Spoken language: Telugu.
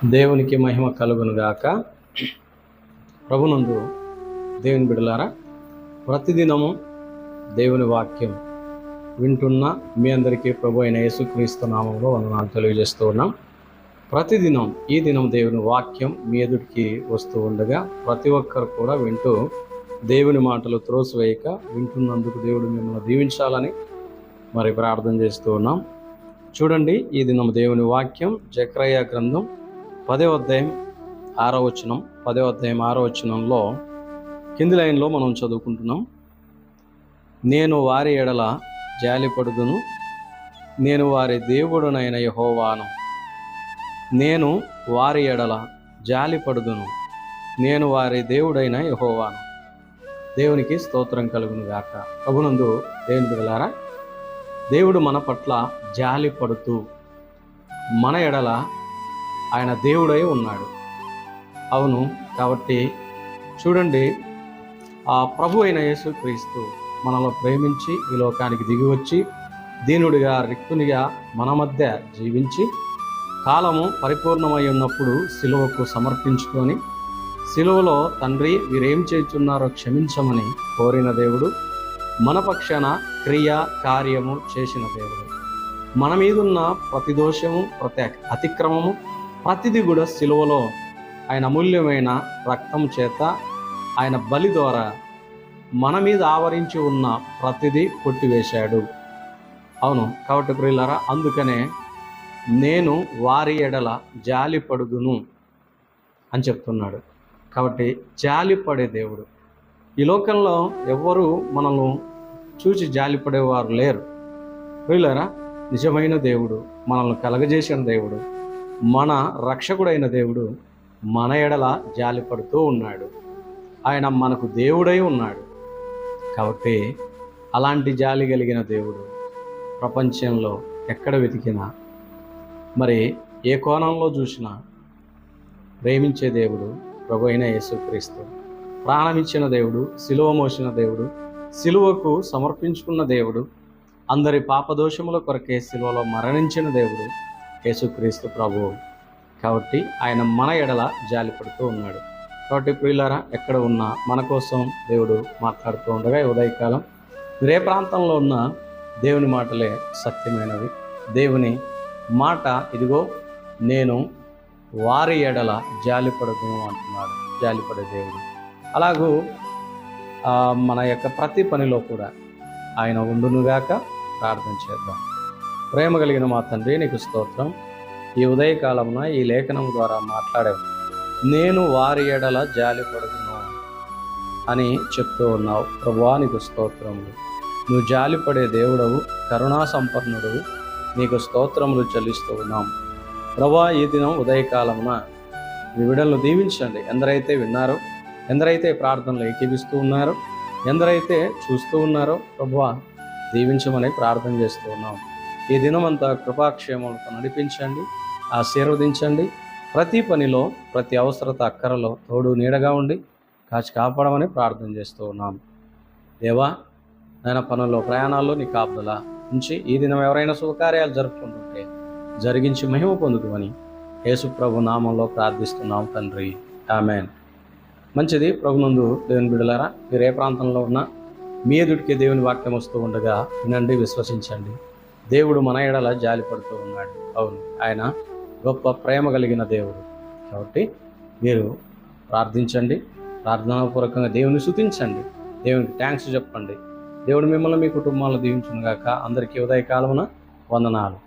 దేవునికి మహిమ కలుగునుగాక. ప్రభునందు దేవుని బిడ్డలారా, ప్రతిదినము దేవుని వాక్యం వింటున్న మీ అందరికీ ప్రభు అయిన యేసుక్రీస్తు నామంలో వందనాలు తెలియజేస్తూ ఉన్నాం. ప్రతిదినం ఈ దినం దేవుని వాక్యం మీ ఎదుటికి వస్తూ ఉండగా ప్రతి ఒక్కరు కూడా వింటూ దేవుని మాటలు త్రోసివేయక వింటున్నందుకు దేవుడు మిమ్మల్ని దీవించాలని మరి ప్రార్థన చేస్తూ ఉన్నాం. చూడండి, ఈ దినం దేవుని వాక్యం జెకర్యా గ్రంథం 10వ అధ్యాయం 6వ వచనం. 10వ అధ్యాయం 6వ వచనంలో కింది లైన్లో మనం చదువుకుంటున్నాం. నేను వారి ఎడల జాలిపడుదును, నేను వారి దేవుడునైన యెహోవాను. నేను వారి ఎడల జాలిపడుదును, నేను వారి దేవుడైన యెహోవాను. దేవునికి స్తోత్రం కలుగును గాక. ప్రభునందు దేవుని బిడ్డలారా, దేవుడు మన పట్ల జాలి పడుతూ మన ఎడల ఆయన దేవుడై ఉన్నాడు. అవును, కాబట్టి చూడండి, ఆ ప్రభు అయిన యేసుక్రీస్తు మనలో ప్రేమించి ఈ లోకానికి దిగివచ్చి దీనుడిగా రిక్తునిగా మన మధ్య జీవించి కాలము పరిపూర్ణమై ఉన్నప్పుడు సిలువకు సమర్పించుకొని సిలువలో తండ్రి వీరేం చేస్తున్నారో క్షమించమని కోరిన దేవుడు, మన పక్షాన క్రియ కార్యము చేసిన దేవుడు. మన మీదున్న ప్రతి దోషము, ప్రతి అతిక్రమము, ప్రతిదీ కూడా సిలువలో ఆయన అమూల్యమైన రక్తం చేత ఆయన బలి ద్వారా మన మీద ఆవరించి ఉన్న ప్రతిదీ కొట్టివేశాడు. అవును, కాబట్టి ప్రియులారా, అందుకనే నేను వారి ఎడల జాలిపడుదును అని చెప్తున్నాడు. కాబట్టి జాలిపడే దేవుడు. ఈ లోకంలో ఎవ్వరూ మనల్ని చూసి జాలిపడేవారు లేరు. ప్రియులారా, నిజమైన దేవుడు, మనల్ని కలగజేసిన దేవుడు, మన రక్షకుడైన దేవుడు మన ఎడల జాలిపడుతూ ఉన్నాడు. ఆయన మనకు దేవుడై ఉన్నాడు. కాబట్టి అలాంటి జాలి కలిగిన దేవుడు ప్రపంచంలో ఎక్కడ వెతికినా, మరి ఏ కోణంలో చూసినా ప్రేమించే దేవుడు ప్రభు అయిన యేసుక్రీస్తు. ప్రాణమిచ్చిన దేవుడు, సిలువ మోసిన దేవుడు, సిలువకు సమర్పించుకున్న దేవుడు, అందరి పాపదోషముల కొరకే సిలువలో మరణించిన దేవుడు యేసుక్రీస్తు ప్రభువు. కాబట్టి ఆయన మన ఎడల జాలిపడుతూ ఉన్నాడు. కాబట్టి ప్రియులారా, ఎక్కడ ఉన్నా మన కోసం దేవుడు మాట్లాడుతూ ఉండగా ఉదయకాలం మీరు ఏ ప్రాంతంలో ఉన్నా దేవుని మాటలే సత్యమైనవి. దేవుని మాట ఇదిగో నేను వారి ఎడల జాలిపడదు అంటున్నాడు. జాలిపడే దేవుడు. అలాగూ మన యొక్క ప్రతి పనిలో కూడా ఆయన ఉండునుగాక. ప్రార్థన చేద్దాం. ప్రేమ కలిగిన మా తండ్రి, నీకు స్తోత్రం. ఈ ఉదయకాలమున ఈ లేఖనం ద్వారా మాట్లాడావు. నేను వారి ఎడల జాలిపడుదును అని చెప్తూ ఉన్నావు. ప్రభువా, నీకు స్తోత్రములు. నువ్వు జాలిపడే దేవుడవు, కరుణా సంపన్నుడవు. నీకు స్తోత్రములు చెల్లిస్తూ ఉన్నాం. ప్రభువా, ఈ దినం ఉదయకాలమున మీ బిడ్డలను దీవించండి. ఎందరైతే విన్నారో, ఎందరైతే ప్రార్థనలు ఏకీపిస్తూ ఉన్నారో, ఎందరైతే చూస్తూ ఉన్నారో ప్రభువా, దీవించమని ప్రార్థన చేస్తూ ఉన్నాం. ఈ దినమంతా కృపాక్షేమాలతో నడిపించండి, ఆశీర్వదించండి. ప్రతి పనిలో, ప్రతి అవసరత అక్కరలో తోడు నీడగా ఉండి కాచి కాపాడమని ప్రార్థన చేస్తూ ఉన్నాం. దేవా, నాయన పనుల్లో ప్రయాణాల్లో నీ కాపుదల ఉంచి ఈ దినం ఎవరైనా శుభకార్యాలు జరుపుకుంటుంటే జరిగించి మహిమ పొందుకుమని యేసు ప్రభు నామంలో ప్రార్థిస్తున్నాం తండ్రి. ఆమేన్. మంచిది. ప్రభునందు దేవుని బిడ్డలారా, మీరు ఏ ప్రాంతంలో ఉన్నా మీ ఎదుటికి దేవుని వాక్యం వస్తూ ఉండగా వినండి, విశ్వసించండి. దేవుడు మన ఎడల జాలిపడుతూ ఉన్నాడు. అవును, ఆయన గొప్ప ప్రేమ కలిగిన దేవుడు. కాబట్టి మీరు ప్రార్థించండి, ప్రార్థనాపూర్వకంగా దేవుని స్తుతించండి, దేవునికి థ్యాంక్స్ చెప్పండి. దేవుడు మిమ్మల్ని మీ కుటుంబాలను దీవించును గాక. అందరికీ ఉదయకాలమున వందనాలు.